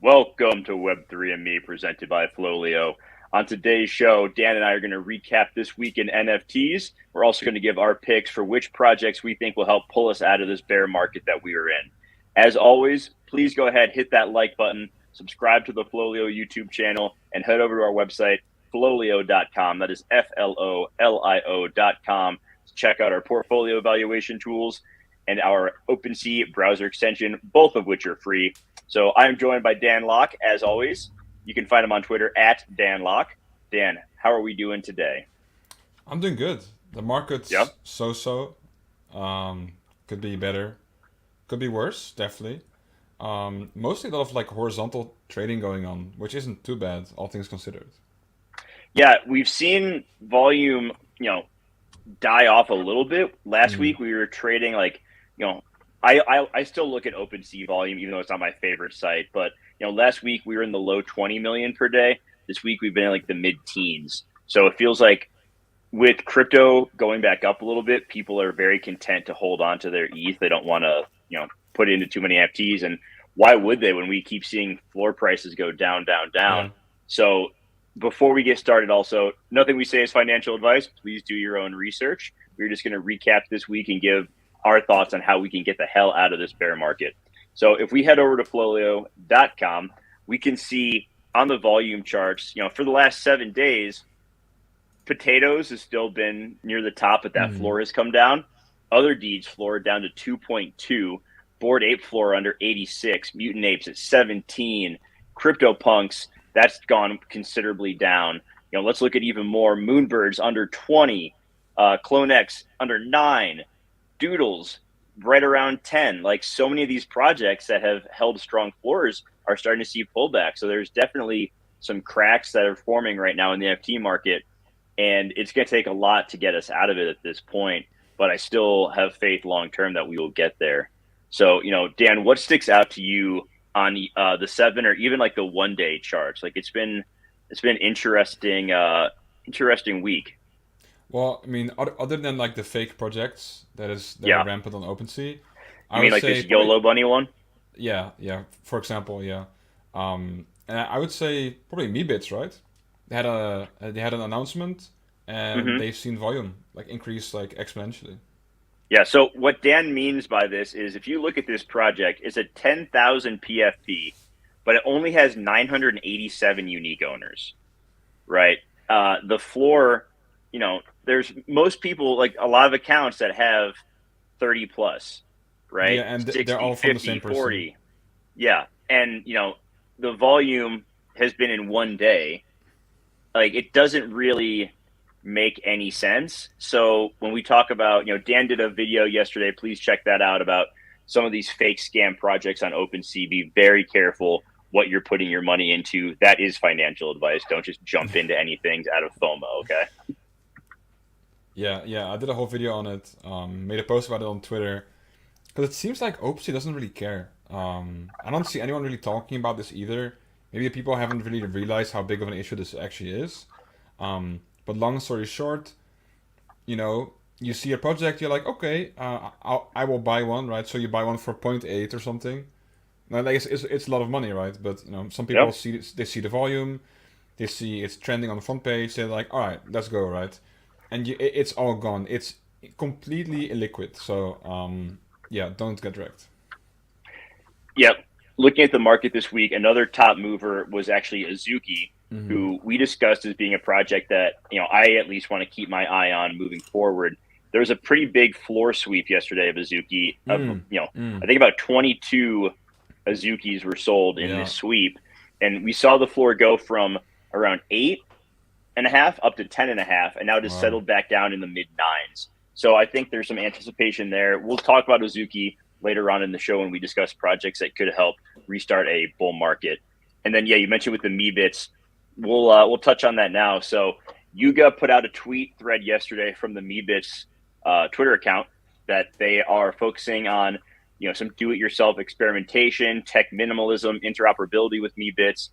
Welcome to Web3 and Me, presented by FLOLiO. On today's show, Dan and I are going to recap this week in NFTs. We're also going to give our picks for which projects we think will help pull us out of this bear market that we are in. As always, please go ahead, hit that like button, subscribe to the FLOLiO YouTube channel, and head over to our website, FLOLiO.com. That is FLOLIO.com to check out our portfolio evaluation tools and our OpenSea browser extension, both of which are free. So I'm joined by Dan Locke, as always. You can find him on Twitter at Dan Locke. Dan, how are we doing today? I'm doing good. The Yep. market's so-so. Could be better. Could be worse, definitely. Mostly a lot of like horizontal trading going on, which isn't too bad, all things considered. Yeah, we've seen volume, die off a little bit. Last Mm. week we were trading I still look at OpenSea volume, even though it's not my favorite site. But last week we were in the low 20 million per day. This week we've been in like the mid teens. So it feels like with crypto going back up a little bit, people are very content to hold on to their ETH. They don't want to, put into too many NFTs. And why would they when we keep seeing floor prices go down, down, Yeah. down? So before we get started, also, nothing we say is financial advice. Please do your own research. We're just going to recap this week and give our thoughts on how we can get the hell out of this bear market. So if we head over to FLOLiO.com, we can see on the volume charts, for the last 7 days, potatoes has still been near the top, but that Mm. floor has come down. Other deeds floor down to 2.2. Bored Ape floor under 86. Mutant Apes at 17. CryptoPunks, that's gone considerably down. Let's look at even more. Moonbirds under 20. CloneX under 9. Doodles right around 10. Like, so many of these projects that have held strong floors are starting to see pullback. So there's definitely some cracks that are forming right now in the NFT market. And it's going to take a lot to get us out of it at this point. But I still have faith long term that we will get there. So, Dan, what sticks out to you on the 7 or even like the 1 day charts? Like, it's been interesting week. Well, I mean, other than like the fake projects that are Yeah. rampant on OpenSea, You I mean would like this say probably YOLO bunny one? yeah. For example, yeah. And I would say probably Meebits, right? They had an announcement, and Mm-hmm. they've seen volume like increase like exponentially. Yeah. So what Dan means by this is if you look at this project, it's a 10,000 PFP, but it only has 987 unique owners, right? The floor, there's most people, like a lot of accounts that have 30 plus, right? Yeah, and they're 60, all from the 50, same person. 40. Yeah. And, the volume has been in 1 day. Like, it doesn't really make any sense. So when we talk about, Dan did a video yesterday, please check that out, about some of these fake scam projects on OpenSea. Be very careful what you're putting your money into. That is financial advice. Don't just jump into anything out of FOMO, okay? Yeah, I did a whole video on it. Made a post about it on Twitter because it seems like OpenSea doesn't really care. I don't see anyone really talking about this either. Maybe people haven't really realized how big of an issue this actually is. But long story short, you see a project, you're like, okay, I will buy one, right? So you buy one for point 0.8 or something. Now, like, it's a lot of money, right? But some people Yep. see the volume, they see it's trending on the front page. They're like, all right, let's go, right? And it's all gone. It's completely illiquid. So yeah, don't get wrecked. Yep. Looking at the market this week, another top mover was actually Azuki, Mm-hmm. who we discussed as being a project that, I at least want to keep my eye on moving forward. There was a pretty big floor sweep yesterday of Azuki of, Mm. Mm. I think about 22 Azukis were sold in Yeah. this sweep. And we saw the floor go from around 8.5 up to 10.5, and now just Wow. settled back down in the mid nines. So I think there's some anticipation there. We'll talk about Azuki later on in the show when we discuss projects that could help restart a bull market. And then, yeah, you mentioned with the Meebits, we'll touch on that now. So Yuga put out a tweet thread yesterday from the Meebits Twitter account that they are focusing on some do-it-yourself experimentation, tech minimalism, interoperability with Meebits,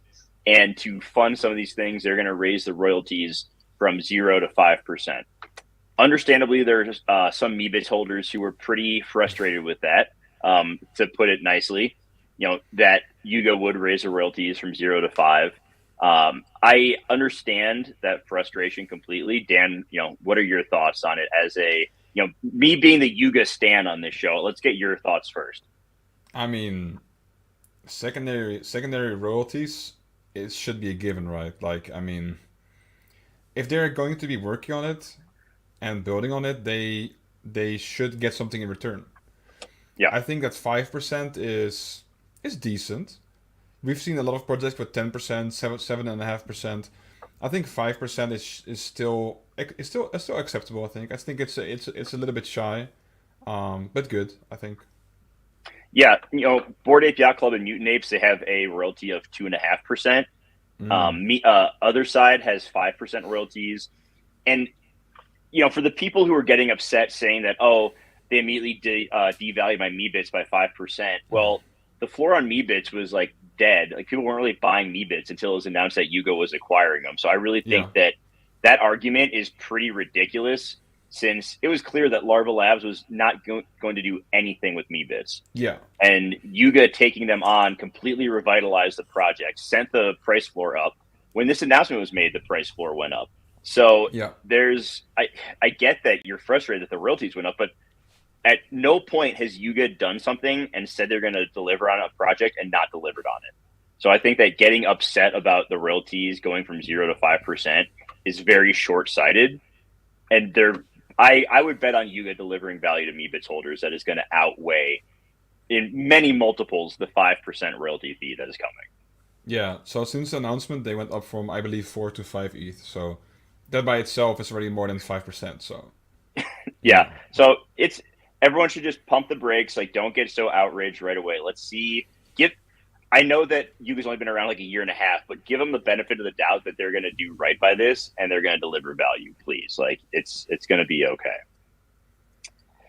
and to fund some of these things, they're going to raise the royalties from 0 to 5%. Understandably, there's some Meebits holders who were pretty frustrated with that. To put it nicely, that Yuga would raise the royalties from 0 to 5. I understand that frustration completely. Dan, what are your thoughts on it as me being the Yuga stan on this show? Let's get your thoughts first. I mean, secondary royalties, it should be a given, right? Like, I mean, if they're going to be working on it and building on it, they should get something in return. Yeah. I think that 5% is decent. We've seen a lot of projects with 10%, 7.5%. I think 5% is still acceptable. I think it's a little bit shy, but good. I think. Yeah, Bored Ape Yacht Club and Mutant Apes, they have a royalty of 2.5%. Other side has 5% royalties, and for the people who are getting upset saying that, oh, they immediately devalue my Meebits by 5%. Well, the floor on Meebits was like dead. Like, people weren't really buying Meebits until it was announced that Yuga was acquiring them. So I really think that argument is pretty ridiculous, since it was clear that Larva Labs was not going to do anything with Meebits. Yeah. And Yuga taking them on completely revitalized the project, sent the price floor up. When this announcement was made, the price floor went up. So I get that you're frustrated that the royalties went up, but at no point has Yuga done something and said they're going to deliver on a project and not delivered on it. So I think that getting upset about the royalties going from 0 to 5% is very short-sighted. And I would bet on Yuga delivering value to Meebits holders that is going to outweigh in many multiples the 5% royalty fee that is coming. Yeah, so since the announcement, they went up from, I believe, 4 to 5 ETH. So that by itself is already more than 5%. So yeah, so everyone should just pump the brakes. Like, don't get so outraged right away. Let's see. I know that Yuga's only been around like a year and a half, but give them the benefit of the doubt that they're going to do right by this and they're going to deliver value, please. Like, it's going to be okay.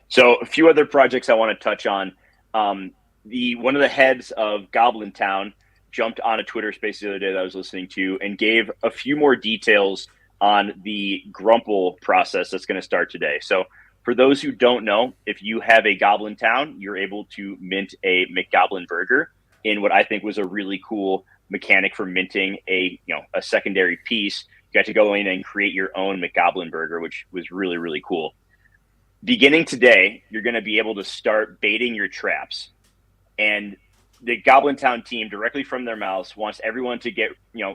So a few other projects I want to touch on. One of the heads of Goblintown jumped on a Twitter space the other day that I was listening to and gave a few more details on the Grumple process that's going to start today. So for those who don't know, if you have a Goblintown, you're able to mint a McGoblin burger in what I think was a really cool mechanic for minting a secondary piece. You got to go in and create your own McGoblin burger, which was really, really cool. Beginning today, you're going to be able to start baiting your traps. And the Goblintown team, directly from their mouths, wants everyone to get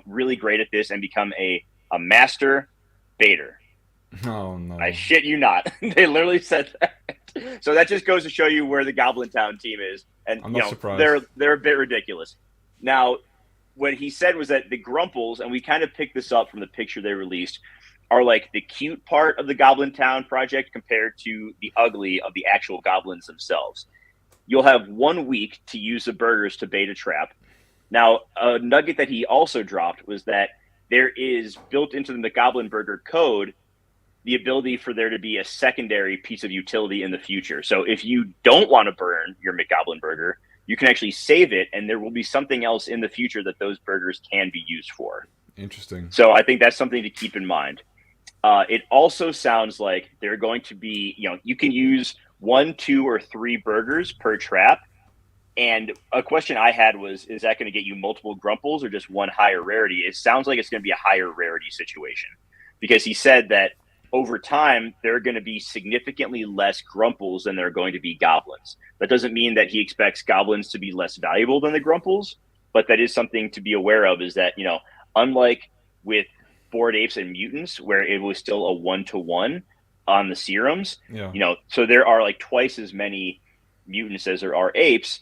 really great at this and become a master baiter. Oh, no. I shit you not. They literally said that. So that just goes to show you where the Goblintown team is. And I'm not surprised. They're a bit ridiculous. Now, what he said was that the Grumples, and we kind of picked this up from the picture they released, are like the cute part of the Goblintown project compared to the ugly of the actual goblins themselves. You'll have 1 week to use the burgers to bait a trap. Now, a nugget that he also dropped was that there is built into the McGoblin burger code the ability for there to be a secondary piece of utility in the future. So if you don't want to burn your McGoblin burger, you can actually save it, and there will be something else in the future that those burgers can be used for. Interesting. So I think that's something to keep in mind. It also sounds like they're going to be, you can use 1, 2, or 3 burgers per trap. And a question I had was, is that going to get you multiple Grumples or just one higher rarity? It sounds like it's going to be a higher rarity situation, because he said that over time, there are going to be significantly less Grumples than there are going to be Goblins. That doesn't mean that he expects Goblins to be less valuable than the Grumples, but that is something to be aware of, is that, unlike with Bored Apes and Mutants, where it was still a 1-to-1 on the serums, so there are like twice as many Mutants as there are Apes.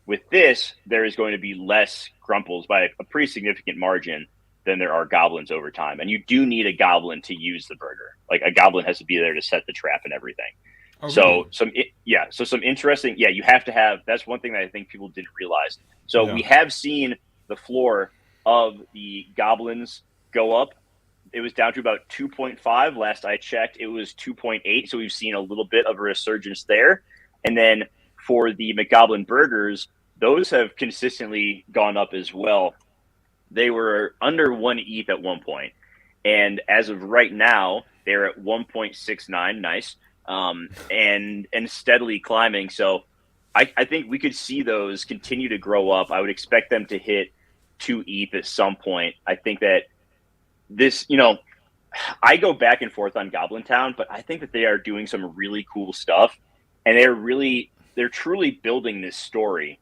With this, there is going to be less Grumples by a pretty significant margin than there are Goblins over time. And you do need a Goblin to use the burger. Like, a Goblin has to be there to set the trap and everything. Oh, so really? some interesting, you have to have, that's one thing that I think people didn't realize. So we have seen the floor of the Goblins go up. It was down to about 2.5. Last I checked, it was 2.8. So we've seen a little bit of a resurgence there. And then for the McGoblin burgers, those have consistently gone up as well. They were under 1 ETH at one point, and as of right now, they're at 1.69. Nice, and steadily climbing. So I think we could see those continue to grow up. I would expect them to hit 2 ETH at some point. I think that this, I go back and forth on Goblintown, but I think that they are doing some really cool stuff, and they're truly building this story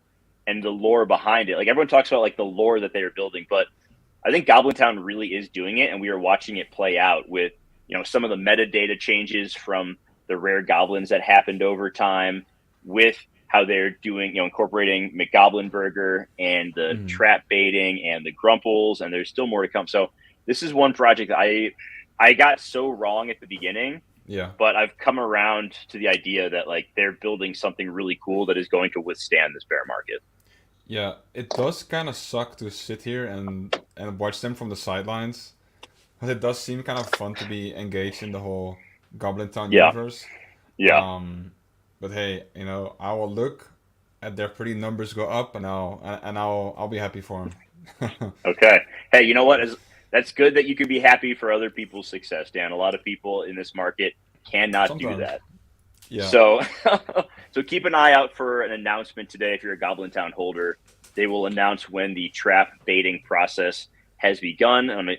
and the lore behind it. Like everyone talks about like the lore that they are building, but I think Goblintown really is doing it, and we are watching it play out with some of the metadata changes from the rare goblins that happened over time, with how they're doing, incorporating McGoblin Burger and the trap baiting and the Grumples, and there's still more to come. So this is one project I got so wrong at the beginning. Yeah. But I've come around to the idea that like they're building something really cool that is going to withstand this bear market. Yeah, it does kind of suck to sit here and watch them from the sidelines, but it does seem kind of fun to be engaged in the whole Goblin Town Yeah. universe. Yeah. But hey, I will look at their pretty numbers go up, and I'll be happy for them. Okay. Hey, you know what? That's good that you can be happy for other people's success, Dan. A lot of people in this market cannot Sometimes. do that. Yeah. So, so keep an eye out for an announcement today. If you're a Goblintown holder, they will announce when the trap baiting process has begun. I'm,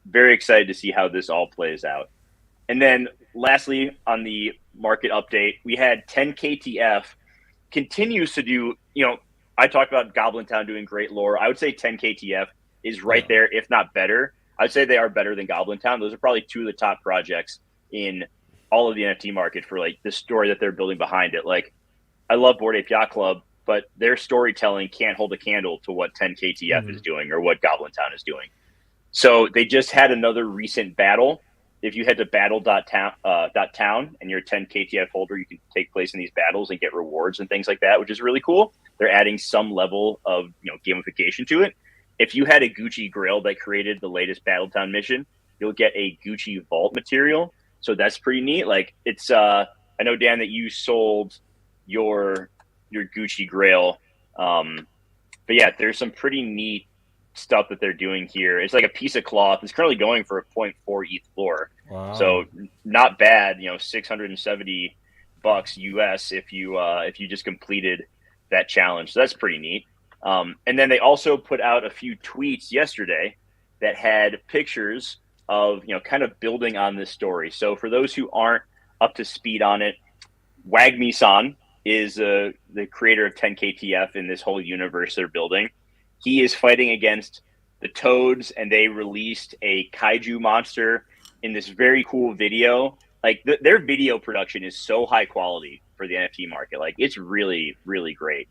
very excited to see how this all plays out. And then, lastly, on the market update, we had 10KTF continues to do. I talked about Goblintown doing great lore. I would say 10KTF is right there, if not better. I'd say they are better than Goblintown. Those are probably two of the top projects in all of the NFT market for like the story that they're building behind it. Like, I love Bored Ape Yacht Club, but their storytelling can't hold a candle to what 10KTF is doing or what Goblintown is doing. So they just had another recent battle. If you head to battle.town and you're a 10KTF holder, you can take place in these battles and get rewards and things like that, which is really cool. They're adding some level of gamification to it. If you had a Gucci Grail that created the latest Battletown mission, you'll get a Gucci Vault material. So that's pretty neat. Like it's, I know, Dan, that you sold your Gucci Grail. But yeah, there's some pretty neat stuff that they're doing here. It's like a piece of cloth. It's currently going for a 0.4 ETH floor. Wow. So not bad, $670 US if you just completed that challenge. So that's pretty neat. And then they also put out a few tweets yesterday that had pictures of, kind of building on this story. So for those who aren't up to speed on it, Wagmi-san is the creator of 10KTF in this whole universe they're building. He is fighting against the Toads, and they released a kaiju monster in this very cool video. Like their video production is so high quality for the NFT market. Like it's really, really great.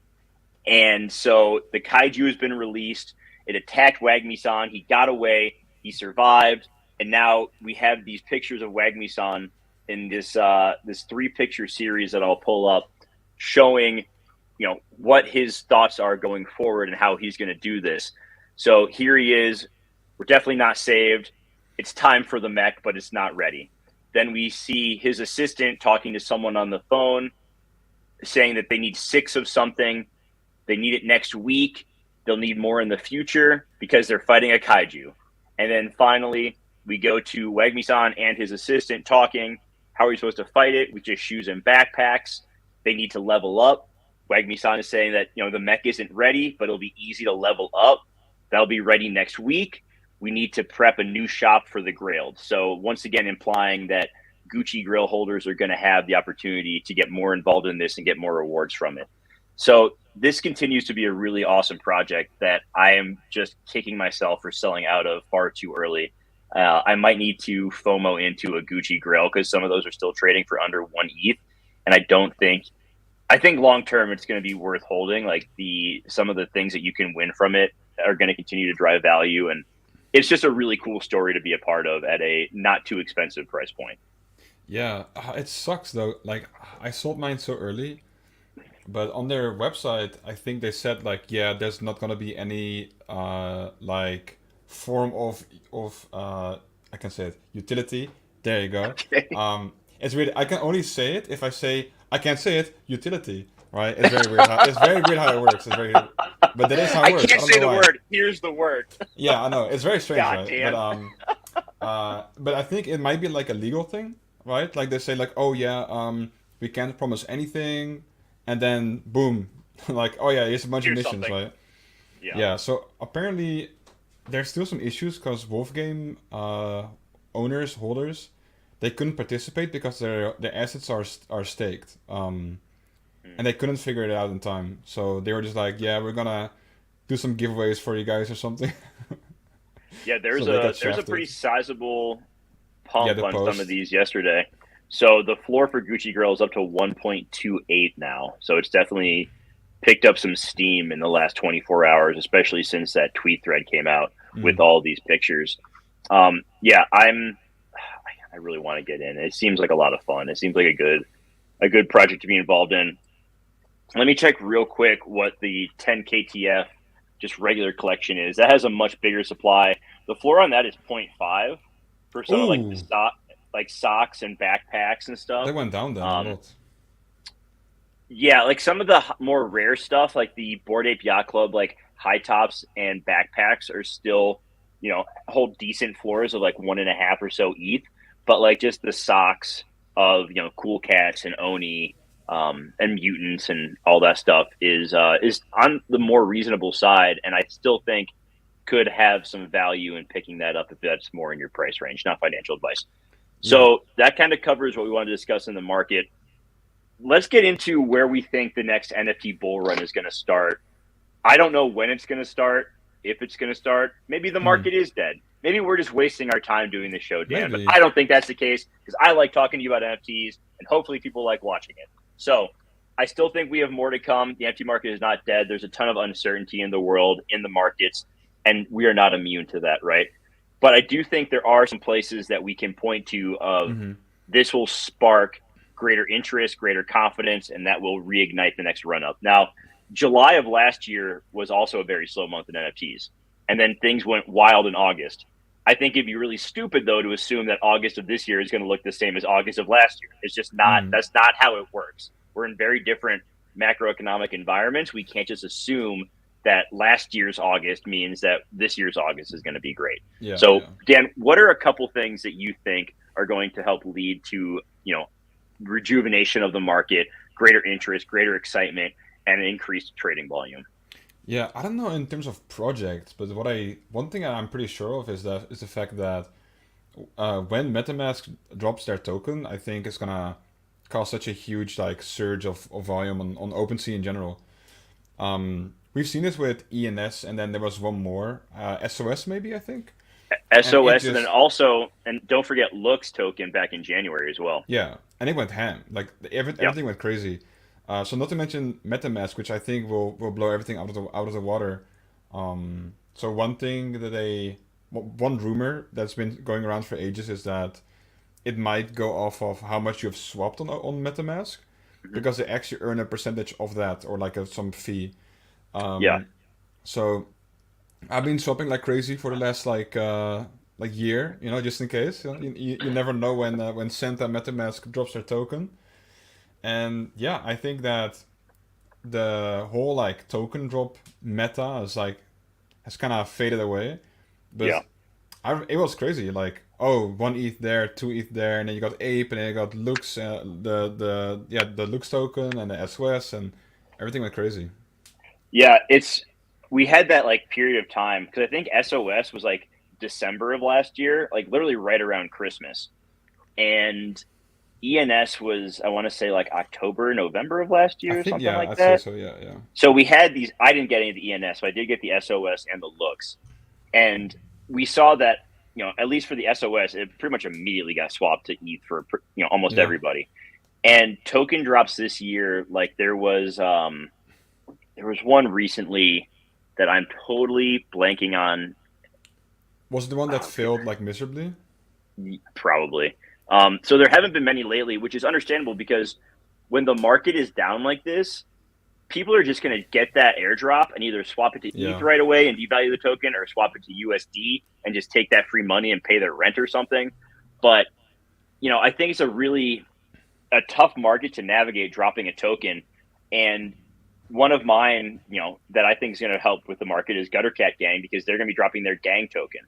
And so the kaiju has been released. It attacked Wagmi-san. He got away. He survived. And now we have these pictures of Wagmi-san in this 3-picture series that I'll pull up, showing what his thoughts are going forward and how he's going to do this. So here he is. We're definitely not saved. It's time for the mech, but it's not ready. Then we see his assistant talking to someone on the phone, saying that they need 6 of something. They need it next week. They'll need more in the future because they're fighting a kaiju. And then finally, we go to Wagmi-san and his assistant talking. How are we supposed to fight it? With just shoes and backpacks. They need to level up. Wagmi-san is saying that the mech isn't ready, but it'll be easy to level up. That'll be ready next week. We need to prep a new shop for the Grailed. So once again, implying that Gucci Grail holders are going to have the opportunity to get more involved in this and get more rewards from it. So this continues to be a really awesome project that I am just kicking myself for selling out of far too early. I might need to FOMO into a Gucci Grail because some of those are still trading for under 1 ETH. And I think long term it's going to be worth holding. Like some of the things that you can win from it are going to continue to drive value. And it's just a really cool story to be a part of at a not too expensive price point. Yeah, it sucks though. Like I sold mine so early, but on their website, I think they said like, yeah, there's not gonna be any like form of I can say it, utility. There you go. Okay. It's weird. I can only say it if I say I can't say it. Utility, right? It's very weird. It's very weird how it works. It's very, but that is how it I works. can't don't say know the why. word. Here's the word. Yeah, I know. It's very strange, God right? damn. But I think it might be like a legal thing, right? Like they say, like, oh yeah, we can't promise anything. and then boom, like, oh yeah, here's a bunch of Here's missions, something. right? Yeah. Yeah. So apparently there's still some issues because Wolf Game owners, holders, they couldn't participate because their assets are staked, Hmm. and they couldn't figure it out in time. So they were just like, yeah, we're gonna do some giveaways for you guys or something. Yeah, So they got there's a pretty shafted. sizable Yeah, pump the on some of post. these yesterday. So the floor for Gucci Girl is up to 1.28 now. So it's definitely picked up some steam in the last 24 hours, especially since that tweet thread came out with Mm. all these pictures. Yeah, I really want to get in. It seems like a lot of fun. It seems like a good project to be involved in. Let me check real quick what the 10 KTF just regular collection is. That has a much bigger supply. The floor on that is zero point 0.5 for some of like the Ooh, like socks and backpacks and stuff. they went down then a Um, lot. yeah, like some of the more rare stuff, like the Bored Ape Yacht Club, like high tops and backpacks are still, hold decent floors of like 1.5 or so ETH. But like just the socks of Cool Cats and Oni, and Mutants and all that stuff is on the more reasonable side, and I still think could have some value in picking that up if that's more in your price range, not financial advice. Yeah. So that kind of covers what we want to discuss in the market. Let's get into where we think the next NFT bull run is going to start. I don't know when it's going to start, if it's going to start. Maybe the Mm. market is dead. Maybe we're just wasting our time doing this show, Dan. But Maybe. I don't think that's the case because I like talking to you about NFTs and hopefully people like watching it. So I still think we have more to come. The NFT market is not dead. There's a ton of uncertainty in the world, in the markets, and we are not immune to that, right? But I do think there are some places that we can point to of Mm-hmm. this will spark greater interest, greater confidence, and that will reignite the next run up. Now, July of last year was also a very slow month in NFTs. And then things went wild in August. I think it'd be really stupid though to assume that August of this year is going to look the same as August of last year. It's just not Mm. that's not how it works. We're in very different macroeconomic environments. We can't just assume that last year's August means that this year's August is going to be great. Yeah, So, yeah. Dan, what are a couple things that you think are going to help lead to, rejuvenation of the market, greater interest, greater excitement, and an increased trading volume? Yeah, I don't know in terms of projects, but one thing I'm pretty sure of is the fact that when MetaMask drops their token, I think it's gonna cause such a huge like surge of volume on OpenSea in general. We've seen this with ENS, and then there was one more, SOS maybe I think, and it SOS, and then just also, and don't forget Looks token back in January as well. yeah, and it went ham. Like Yep. everything went crazy. So not to mention MetaMask, which I think will blow everything out of the water. So one thing that one rumor that's been going around for ages is that it might go off of how much you have swapped on MetaMask, Mhm. because they actually earn a percentage of that or like some fee. Yeah. Um, so I've been swapping like crazy for the last like year, just in case. You never know when Santa MetaMask drops their token. And yeah, I think that the whole like token drop meta has kind of faded away. Yeah. But it was crazy. Like, oh, one ETH there, two ETH there, and then you got Ape, and then you got Lux, the Lux token and the SOS, and everything went crazy. Yeah. We had that like period of time because I think SOS was like December of last year, like literally right around Christmas. And ENS was, I want to say, like October, November of last I year, think something yeah, like I'd say that. so. Yeah, yeah, So we had these. I didn't get any of the ENS, so I did get the SOS and the Looks. And we saw that, at least for the SOS, it pretty much immediately got swapped to ETH for, almost yeah. everybody. And token drops this year, like there was one recently that I'm totally blanking on. Was it the one that Oh, failed like miserably? probably. So there haven't been many lately, which is understandable because when the market is down like this, people are just going to get that airdrop and either swap it to ETH Yeah. right away and devalue the token, or swap it to USD and just take that free money and pay their rent or something. But I think it's a tough market to navigate dropping a token. And one of mine, that I think is going to help with the market is Guttercat Gang, because they're going to be dropping their gang token.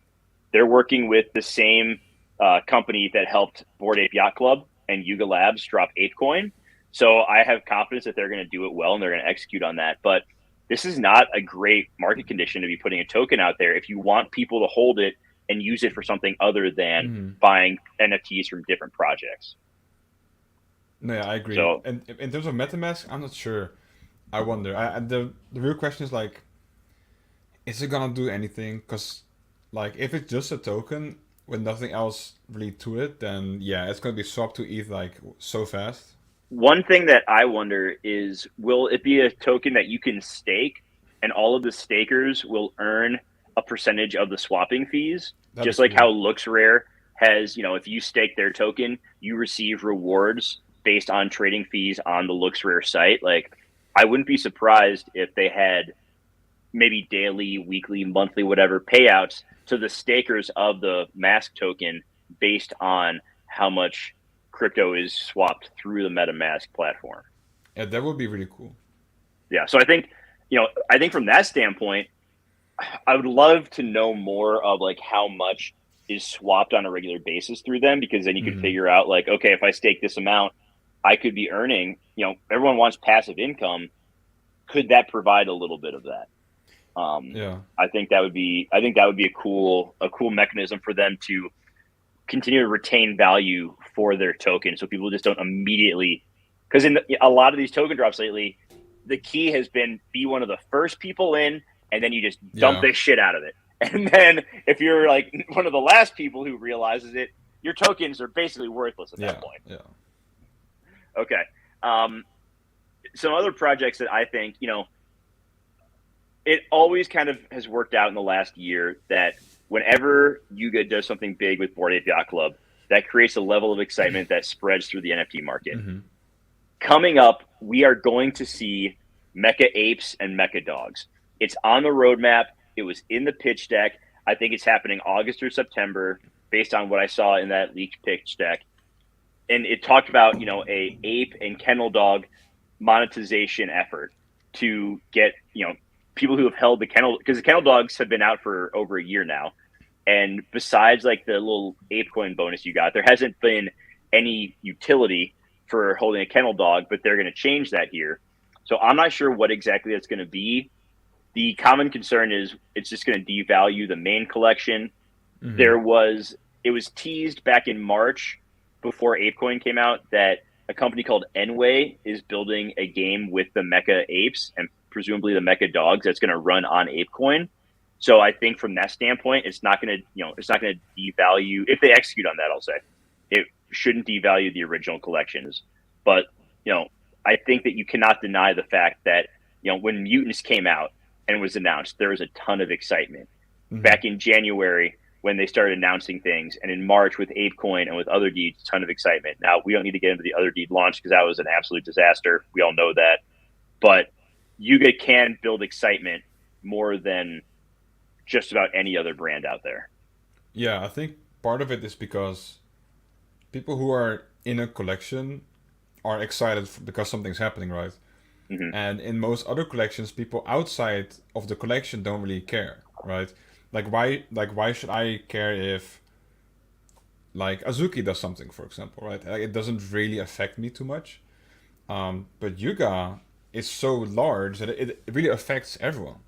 They're working with the same company that helped Bored Ape Yacht Club and Yuga Labs drop ApeCoin. So I have confidence that they're going to do it well and they're going to execute on that. But this is not a great market condition to be putting a token out there if you want people to hold it and use it for something other than buying NFTs from different projects. No, yeah, I agree. So And in terms of MetaMask, I'm not sure. I wonder. The real question is like, is it gonna do anything? Because like, if it's just a token with nothing else really to it, then yeah, it's gonna be swapped to ETH like so fast. one thing that I wonder is, will it be a token that you can stake and all of the stakers will earn a percentage of the swapping fees, That'd just be like cool. how LooksRare has, if you stake their token, you receive rewards based on trading fees on the LooksRare site. Like, I wouldn't be surprised if they had maybe daily, weekly, monthly, whatever payouts to the stakers of the mask token based on how much crypto is swapped through the MetaMask platform. Yeah, that would be really cool. Yeah. So I think from that standpoint, I would love to know more of like how much is swapped on a regular basis through them, because then you could Hmm. figure out like, okay, if I stake this amount, I could be earning, everyone wants passive income. Could that provide a little bit of that? Yeah. I think that would be a cool mechanism for them to continue to retain value for their token, so people just don't immediately, because a lot of these token drops lately, the key has been be one of the first people in, and then you just dump Yeah. the shit out of it. And then if you're like one of the last people who realizes it, your tokens are basically worthless at that Yeah. point. Yeah. Okay. Um, some other projects that I think, it always kind of has worked out in the last year that whenever Yuga does something big with Bored Ape Yacht Club, that creates a level of excitement that spreads through the NFT market. Hmm. Coming up, we are going to see Mecha Apes and Mecha Dogs. It's on the roadmap. It was in the pitch deck. I think it's happening August or September, based on what I saw in that leaked pitch deck. And it talked about, a ape and kennel dog monetization effort to get, people who have held the kennel, because the kennel dogs have been out for over a year now. And besides like the little ape coin bonus you got, there hasn't been any utility for holding a kennel dog, but they're going to change that here. So I'm not sure what exactly that's going to be. The common concern is it's just going to devalue the main collection. Hmm. It was teased back in March before ApeCoin came out that a company called Enway is building a game with the Mecha apes and presumably the Mecha dogs that's going to run on ApeCoin. So I think from that standpoint, it's not going to, it's not going to devalue if they execute on that. I'll say it shouldn't devalue the original collections, but I think that you cannot deny the fact that when Mutants came out and was announced, there was a ton of excitement Hmm. back in January when they started announcing things, and in March with ApeCoin and with Other Deeds, a ton of excitement. Now we don't need to get into the Other Deed launch because that was an absolute disaster. We all know that, but Yuga can build excitement more than just about any other brand out there. Yeah, I think part of it is because people who are in a collection are excited because something's happening, right? Mm-hmm. And in most other collections, people outside of the collection don't really care, right? Like why should I care if like Azuki does something, for example, right? Like, it doesn't really affect me too much. But Yuga is so large that it really affects everyone,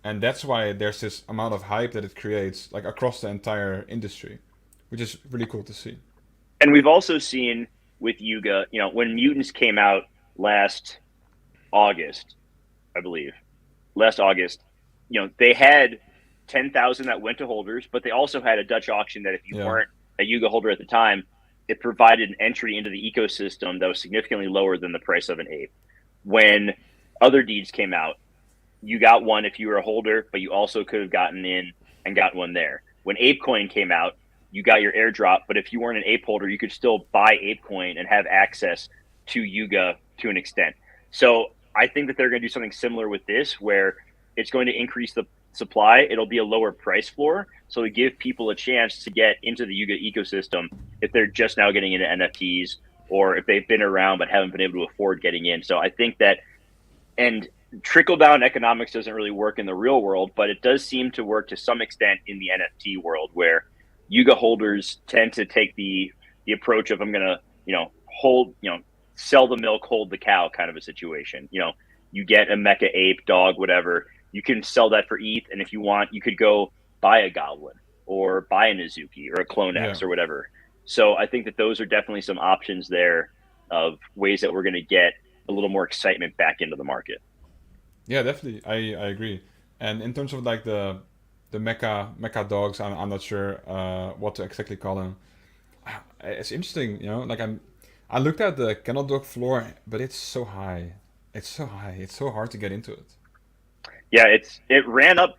and that's why there's this amount of hype that it creates like across the entire industry, which is really cool to see. And we've also seen with Yuga, when Mutants came out last August, I believe, last August, they had 10,000 that went to holders, but they also had a Dutch auction that if you Yeah. weren't a Yuga holder at the time, it provided an entry into the ecosystem that was significantly lower than the price of an ape. When Other Deeds came out, you got one if you were a holder, but you also could have gotten in and got one there. When ApeCoin came out, you got your airdrop, but if you weren't an ape holder, you could still buy ApeCoin and have access to Yuga to an extent. So I think that they're going to do something similar with this, where it's going to increase the supply. It'll be a lower price floor, so to give people a chance to get into the Yuga ecosystem if they're just now getting into NFTs or if they've been around but haven't been able to afford getting in. So I think that, and trickle down economics doesn't really work in the real world, but it does seem to work to some extent in the NFT world, where Yuga holders tend to take the approach of I'm gonna hold sell the milk, hold the cow kind of a situation. You get a mecha ape, dog, whatever. You can sell that for ETH, and if you want, you could go buy a goblin or buy an Azuki or a Clone X or whatever. So I think that those are definitely some options there of ways that we're going to get a little more excitement back into the market. Yeah, definitely. I agree. And in terms of like the mecha dogs, I'm not sure what to exactly call them. It's interesting, Like I looked at the kennel dog floor, but it's so high. It's so high. It's so hard to get into it. Yeah, it ran up.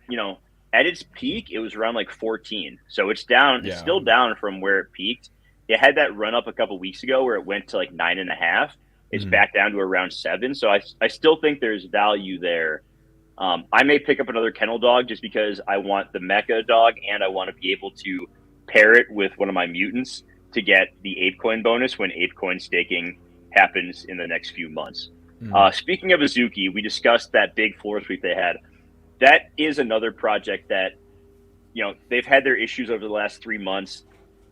At its peak, it was around like 14. So it's down. It's Yeah. still down from where it peaked. It had that run up a couple weeks ago where it went to like 9.5. It's back down to around 7. So I still think there's value there. I may pick up another kennel dog just because I want the mecha dog and I want to be able to pair it with one of my mutants to get the ApeCoin bonus when ApeCoin staking happens in the next few months. Speaking of Azuki, we discussed that big floor sweep they had. That is another project that, they've had their issues over the last 3 months.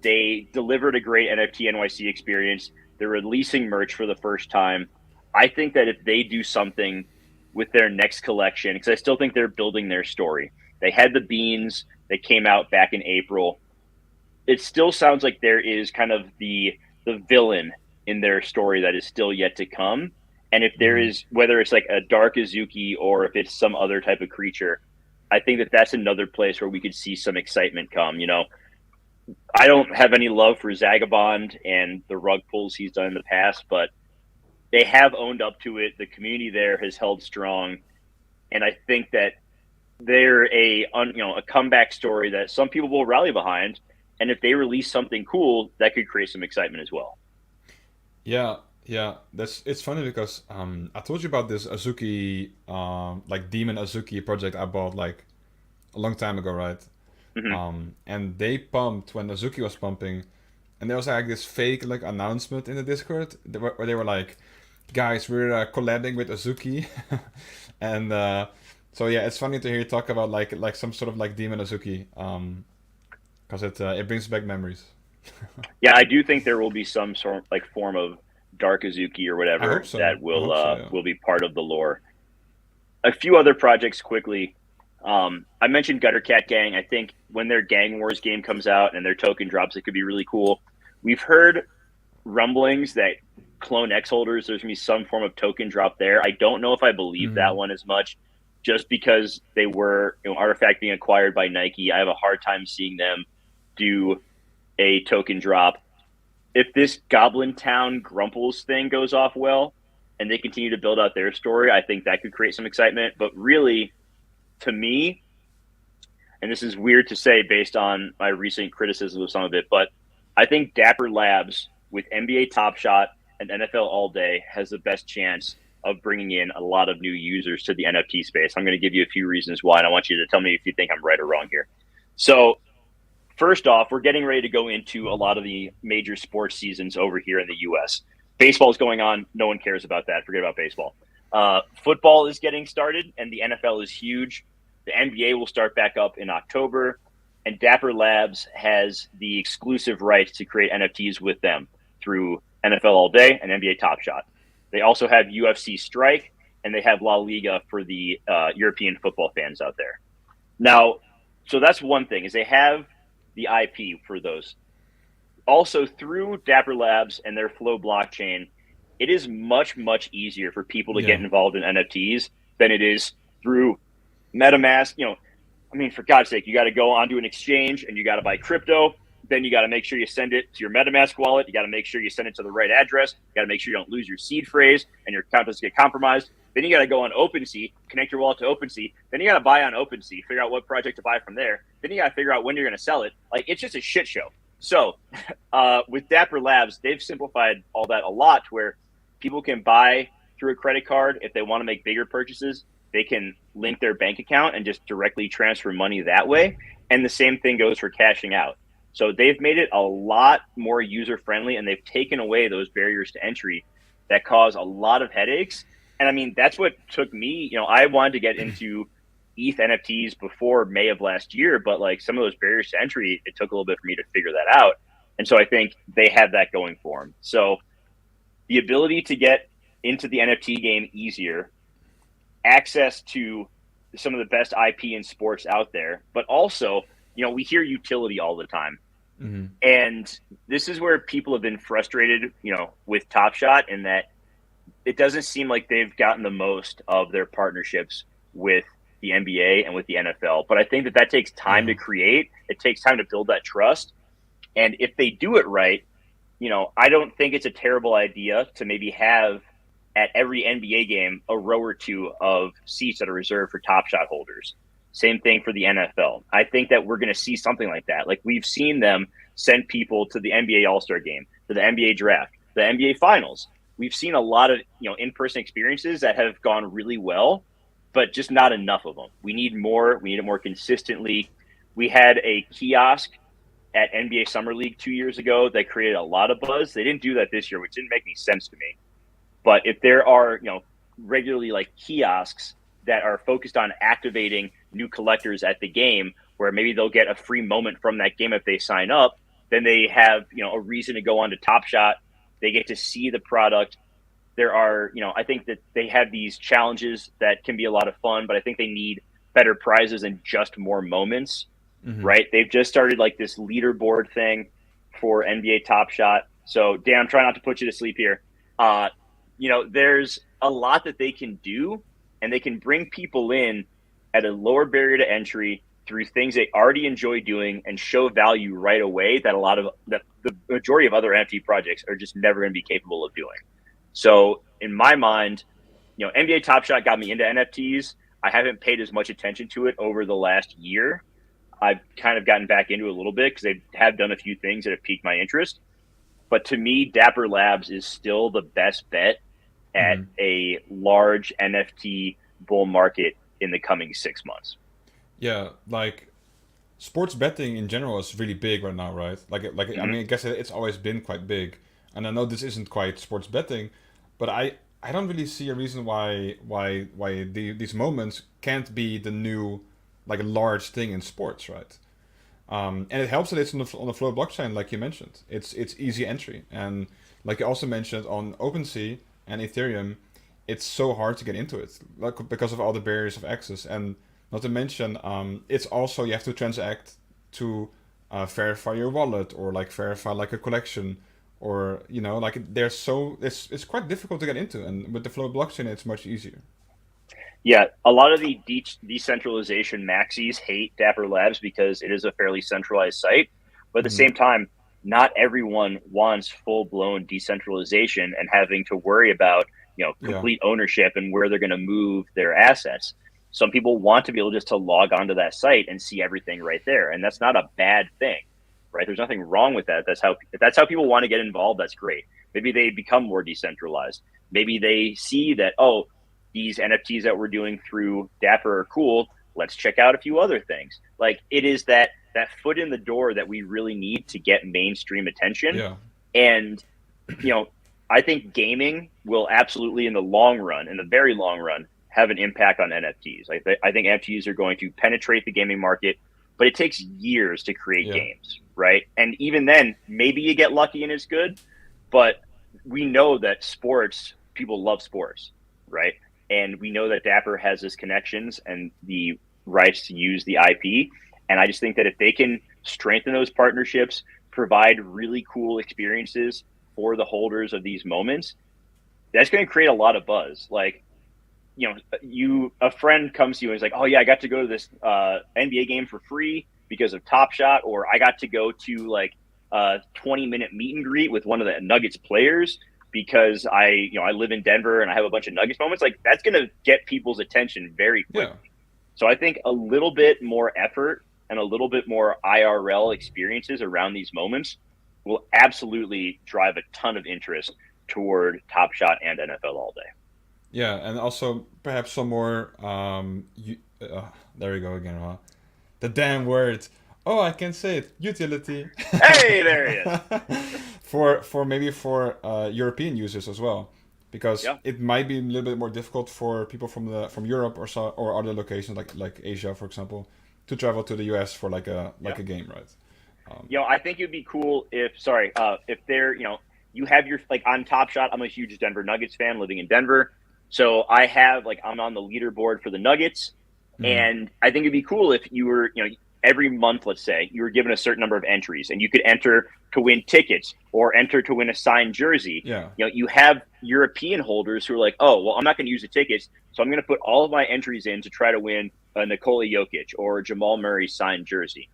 They delivered a great NFT NYC experience. They're releasing merch for the first time. I think that if they do something with their next collection, because I still think they're building their story. They had the beans that came out back in April. It still sounds like there is kind of the villain in their story that is still yet to come. And if there is, whether it's like a dark Azuki or if it's some other type of creature, I think that that's another place where we could see some excitement come. I don't have any love for Zagabond and the rug pulls he's done in the past, but they have owned up to it. The community there has held strong. And I think that they're a comeback story that some people will rally behind. And if they release something cool, that could create some excitement as well. Yeah, it's funny because I told you about this Azuki, like Demon Azuki project I bought like a long time ago, right? And they pumped when Azuki was pumping, and there was like this fake like announcement in the Discord where they were like, "Guys, we're collabing with Azuki," and so yeah, it's funny to hear you talk about like some sort of like Demon Azuki, because it brings back memories. Yeah, I do think there will be some sort of like form of dark Azuki or I whatever hope so. that will Yeah. will be part of the lore. A few other projects quickly. I mentioned Gutter Cat Gang. I think when their Gang Wars game comes out and their token drops, it could be really cool. We've heard rumblings that Clone X holders, there's going to be some form of token drop there. I don't know if I believe that one as much, just because they were Artifact being acquired by Nike. I have a hard time seeing them do a token drop. If this Goblintown Grumples thing goes off well and they continue to build out their story, I think that could create some excitement. But really, to me, and this is weird to say based on my recent criticism of some of it, but I think Dapper Labs with NBA Top Shot and NFL All Day has the best chance of bringing in a lot of new users to the NFT space. I'm going to give you a few reasons why, and I want you to tell me if you think I'm right or wrong here. So first off, we're getting ready to go into a lot of the major sports seasons over here in the U.S. Baseball is going on. No one cares about that. Forget about baseball. Football is getting started, and the NFL is huge. The NBA will start back up in October, and Dapper Labs has the exclusive rights to create NFTs with them through NFL All Day and NBA Top Shot. They also have UFC Strike, and they have La Liga for the European football fans out there. Now, so that's one thing, is they have the IP for those. Also, through Dapper Labs and their Flow blockchain, it is much, much easier for people to get involved in NFTs than it is through MetaMask. For God's sake, you got to go onto an exchange and you got to buy crypto. Then you got to make sure you send it to your MetaMask wallet. You got to make sure you send it to the right address. You got to make sure you don't lose your seed phrase and your account doesn't get compromised. Then you got to go on OpenSea, connect your wallet to OpenSea. Then you got to buy on OpenSea, figure out what project to buy from there. Then you got to figure out when you're going to sell it. Like, it's just a shit show. So with Dapper Labs, they've simplified all that a lot to where people can buy through a credit card. If they want to make bigger purchases, they can link their bank account and just directly transfer money that way. And the same thing goes for cashing out. So they've made it a lot more user-friendly, and they've taken away those barriers to entry that cause a lot of headaches. And that's what took me, I wanted to get into ETH NFTs before May of last year, but like some of those barriers to entry, it took a little bit for me to figure that out. And so I think they have that going for them. So the ability to get into the NFT game easier, access to some of the best IP in sports out there, but also, we hear utility all the time. Mm-hmm. And this is where people have been frustrated, with Top Shot, in that it doesn't seem like they've gotten the most of their partnerships with the NBA and with the NFL. But I think that takes time Yeah. to create. It takes time to build that trust. And if they do it right, I don't think it's a terrible idea to maybe have at every NBA game a row or two of seats that are reserved for Top Shot holders. Same thing for the NFL. I think that we're going to see something like that. Like, we've seen them send people to the NBA All-Star game, to the NBA draft, the NBA finals. We've seen a lot of, in-person experiences that have gone really well, but just not enough of them. We need more. We need it more consistently. We had a kiosk at NBA Summer League 2 years ago that created a lot of buzz. They didn't do that this year, which didn't make any sense to me. But if there are, regularly like kiosks that are focused on activating new collectors at the game, where maybe they'll get a free moment from that game if they sign up, then they have, a reason to go on to Top Shot. They get to see the product. There are, I think that they have these challenges that can be a lot of fun, but I think they need better prizes and just more moments, Mm-hmm. right? They've just started like this leaderboard thing for NBA Top Shot. So, Dan, I'm trying not to put you to sleep here. There's a lot that they can do, and they can bring people in at a lower barrier to entry through things they already enjoy doing and show value right away that the majority of other NFT projects are just never going to be capable of doing. So in my mind, NBA Top Shot got me into NFTs. I haven't paid as much attention to it over the last year. I've kind of gotten back into it a little bit because they have done a few things that have piqued my interest. But to me, Dapper Labs is still the best bet at Mm-hmm. a large NFT bull market in the coming 6 months. Yeah, like sports betting in general is really big right now, right? I Mm-hmm. mean, I guess it's always been quite big, and I know this isn't quite sports betting, but I don't really see a reason why these moments can't be the new like large thing in sports, right? And it helps that it's on the Flow blockchain, like you mentioned. It's easy entry, and like you also mentioned on OpenSea and Ethereum, it's so hard to get into it, like because of all the barriers of access, and not to mention, it's also you have to transact to verify your wallet or like verify like a collection, or like there's so it's quite difficult to get into, and with the Flow blockchain, it's much easier. Yeah, a lot of the decentralization maxis hate Dapper Labs because it is a fairly centralized site. But at the Hmm. same time, not everyone wants full blown decentralization and having to worry about, Yeah, complete ownership and where they're going to move their assets. Some people want to be able just to log onto that site and see everything right there. And that's not a bad thing, right? There's nothing wrong with that. If that's how people want to get involved, that's great. Maybe they become more decentralized. Maybe they see that, oh, these NFTs that we're doing through Dapper are cool. Let's check out a few other things. Like, it is that foot in the door that we really need to get mainstream attention. yeah, And, you know, I think gaming will absolutely, in the long run, in the very long run, have an impact on NFTs. I think NFTs are going to penetrate the gaming market, but it takes years to create yeah, games, right? And even then, maybe you get lucky and it's good, but we know that people love sports, right? And we know that Dapper has his connections and the rights to use the IP. And I just think that if they can strengthen those partnerships, provide really cool experiences for the holders of these moments, that's going to create a lot of buzz. Like, a friend comes to you and is like, oh yeah, I got to go to this NBA game for free because of Top Shot, or I got to go to like a 20-minute meet and greet with one of the Nuggets players because I live in Denver and I have a bunch of Nuggets moments. Like, that's going to get people's attention very yeah. quickly. So I think a little bit more effort and a little bit more IRL experiences around these moments will absolutely drive a ton of interest toward Top Shot and NFL all day. Yeah, and also perhaps some more. There we go again. Huh? The damn word. Oh, I can say it. Utility. Hey, there he is. For maybe for European users as well, because Yeah. it might be a little bit more difficult for people from Europe or other locations like Asia, for example, to travel to the US for like Yeah. a game, right? I think it'd be cool if you have your like on Top Shot. I'm a huge Denver Nuggets fan, living in Denver, so I have like I'm on the leaderboard for the Nuggets, Mm. and I think it'd be cool if you were, every month, let's say, you were given a certain number of entries, and you could enter to win tickets or enter to win a signed jersey. Yeah. You have European holders who are like, oh, well, I'm not going to use the tickets, so I'm going to put all of my entries in to try to win a Nikola Jokic or Jamal Murray signed jersey,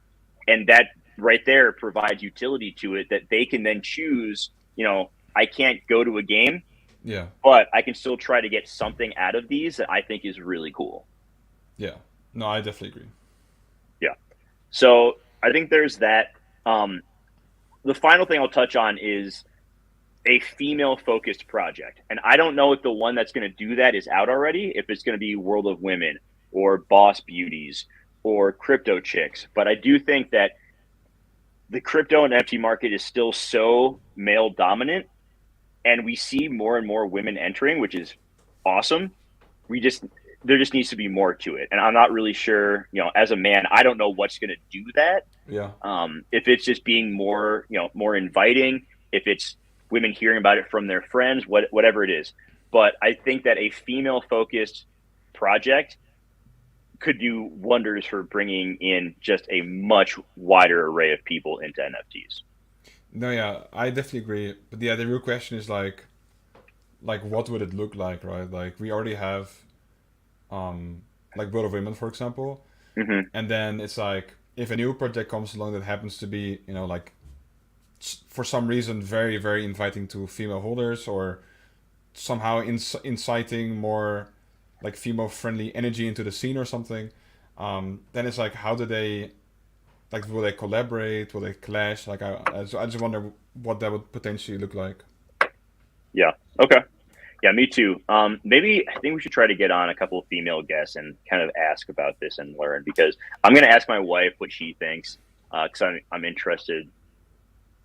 and that right there provides utility to it that they can then choose. I can't go to a game, Yeah. but I can still try to get something out of these that I think is really cool. Yeah. No, I definitely agree. Yeah. So I think there's that. Um, the final thing I'll touch on is a female focused project. And I don't know if the one that's going to do that is out already, if it's going to be World of Women or Boss Beauties or Crypto Chicks. But I do think that the crypto and NFT market is still so male dominant, and we see more and more women entering, which is awesome. There just needs to be more to it, and I'm not really sure. As a man, I don't know what's going to do that. Yeah. If it's just being more, more inviting, if it's women hearing about it from their friends, whatever it is. But I think that a female-focused project could do wonders for bringing in just a much wider array of people into NFTs. No, yeah, I definitely agree. But yeah, the real question is like what would it look like, right? Like we already have, like World of Women, for example, Mm-hmm. and then it's like if a new project comes along that happens to be, like for some reason very very inviting to female holders or somehow inciting more like female friendly energy into the scene or something, then it's like how do they like will they collaborate, will they clash, like I just wonder what that would potentially look like. Yeah. Okay. Yeah, me too. Maybe I think we should try to get on a couple of female guests and kind of ask about this and learn, because I'm going to ask my wife what she thinks, because I'm interested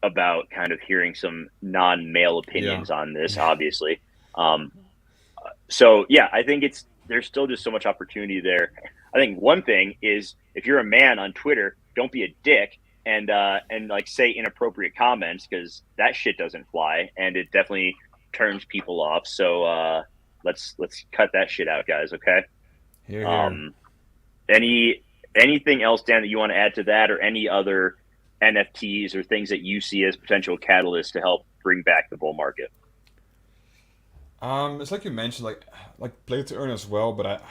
about kind of hearing some non-male Yeah. opinions on this, obviously. Um, so yeah, I think there's still just so much opportunity there. I think one thing is if you're a man on Twitter, don't be a dick and like say inappropriate comments, because that shit doesn't fly and it definitely turns people off. So let's cut that shit out, guys. Okay. Here, here. Um, anything else, Dan, that you want to add to that, or any other NFTs or things that you see as potential catalysts to help bring back the bull market? It's like you mentioned, like play to earn as well, but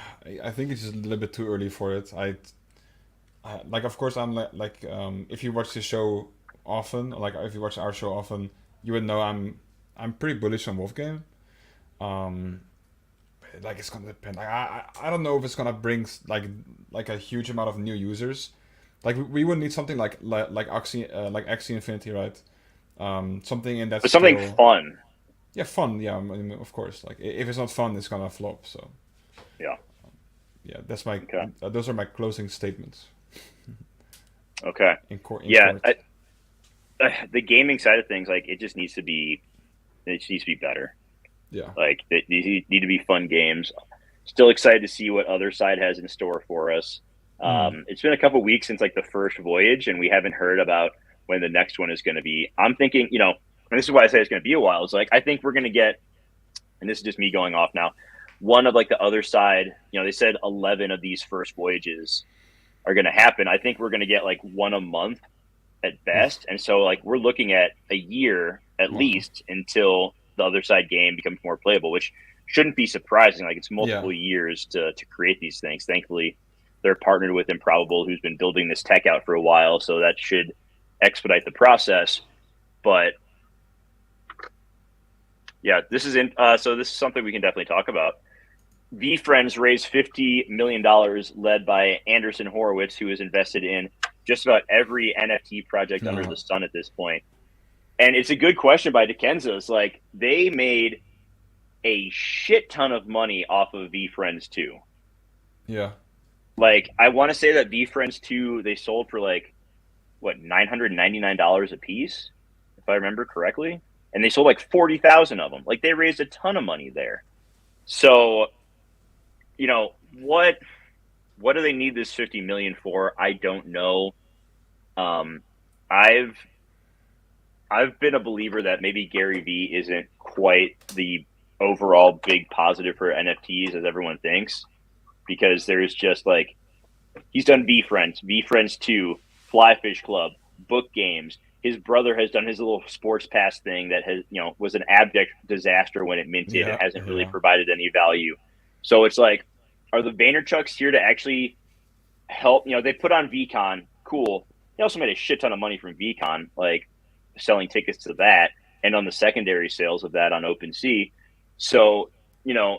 I think it's just a little bit too early for it. Like of course I'm if you watch the show often, like if you watch our show often, you would know I'm pretty bullish on Wolfgame. Um, like it's gonna depend. I don't know if it's gonna bring like a huge amount of new users. Like we would need something like Axie Infinity, right? Something in that But something scale. fun. Yeah, fun. Yeah, I mean, of course. Like if it's not fun, it's gonna flop. So Yeah. yeah, that's my Okay. those are my closing statements Okay. in Yeah. court. The gaming side of things, like it just needs to be better. Yeah. Like they need to be fun games. Still excited to see what other side has in store for us. Mm. It's been a couple weeks since like the first voyage, and we haven't heard about when the next one is going to be. I'm thinking, and this is why I say it's going to be a while. It's like I think we're going to get, and this is just me going off now. One of like the other side, they said 11 of these first voyages are going to happen. I think we're going to get like one a month at Oof. best, and so like we're looking at a year at Wow. least until the other side game becomes more playable, which shouldn't be surprising. Like it's Yeah. multiple years to create these things. Thankfully, they're partnered with Improbable, who's been building this tech out for a while, so that should expedite the process. But yeah, this is in. So this is something we can definitely talk about. VeeFriends raised $50 million, led by Anderson Horowitz, who is invested in just about every NFT project under the No. sun at this point. And it's a good question by DeKenzo. It's like they made a shit ton of money off of VeeFriends 2. Yeah. Like I want to say that VeeFriends 2 they sold for like what $999 a piece, if I remember correctly, and they sold like 40,000 of them. Like they raised a ton of money there. So what do they need this 50 million for? I don't know. I've I've been a believer that maybe Gary Vee isn't quite the overall big positive for NFTs as everyone thinks, because there's just like he's done V Friends 2, Fly Fish Club, book games. His brother has done his little sports pass thing that has, was an abject disaster when it minted and Yeah, hasn't really yeah, provided any value. So it's like, are the Vaynerchucks here to actually help? They put on VCon, cool. They also made a shit ton of money from VCon, like selling tickets to that and on the secondary sales of that on OpenSea. So, you know,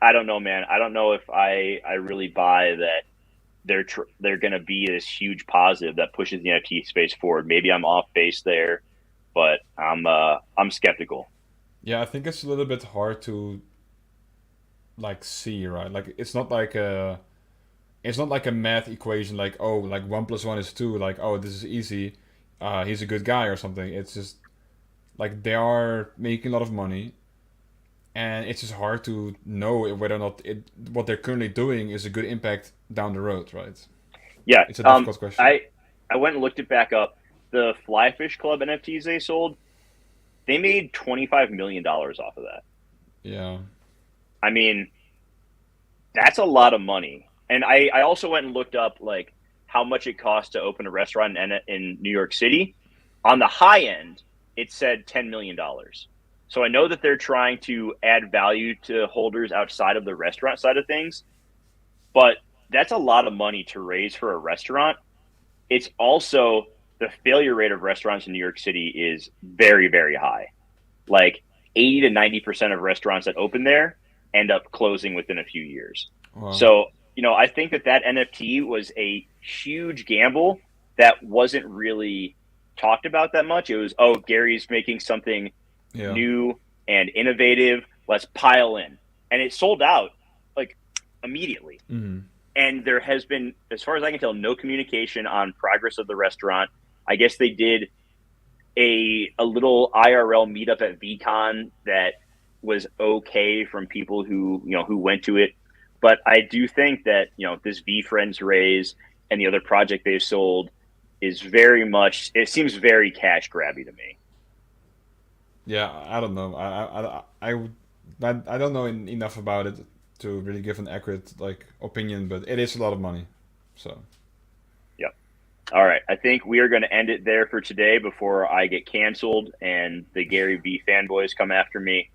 I don't know, man. I don't know if I really buy that they're going to be this huge positive that pushes the NFT space forward. Maybe I'm off base there, but I'm skeptical. yeah. I think it's a little bit hard to like see, right? Like it's not like a math equation like, oh, like 1 + 1 is 2, like, oh, this is easy, he's a good guy or something. It's just like they are making a lot of money, and it's just hard to know whether or not what they're currently doing is a good impact down the road, right? Yeah. It's a difficult question. I went and looked it back up. The Fly Fish Club NFTs they sold, they made $25 million off of that. Yeah. I mean, that's a lot of money. And I also went and looked up like how much it costs to open a restaurant in New York City. On the high end, it said $10 million. So I know that they're trying to add value to holders outside of the restaurant side of things, but that's a lot of money to raise for a restaurant. It's also the failure rate of restaurants in New York City is very, very high. Like 80 to 90% of restaurants that open there end up closing within a few years. Well. So, I think that NFT was a huge gamble that wasn't really talked about that much. It was, oh, Gary's making something Yeah. new and innovative. Let's pile in. And it sold out like immediately. Mm. And there has been, as far as I can tell, no communication on progress of the restaurant. I guess they did a little IRL meetup at VCon that was okay from people who went to it. But I do think that this V Friends raise and the other project they've sold is very much. It seems very cash grabby to me. Yeah, I don't know. I don't know enough about it to really give an accurate like opinion, but it is a lot of money. So Yep. All right. I think we are going to end it there for today before I get canceled and the Gary V fanboys come after me.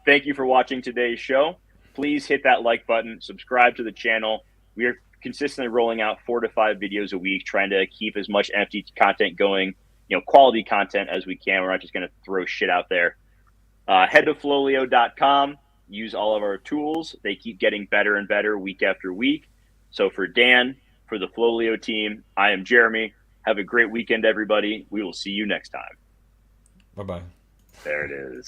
Thank you for watching today's show. Please hit that like button, subscribe to the channel. We are consistently rolling out 4 to 5 videos a week, trying to keep as much NFT content going, quality content as we can. We're not just going to throw shit out there. Head to FLOLiO.com. Use all of our tools. They keep getting better and better week after week. So for Dan, for the FLOLiO team, I am Jeremy. Have a great weekend, everybody. We will see you next time. bye bye. There it is.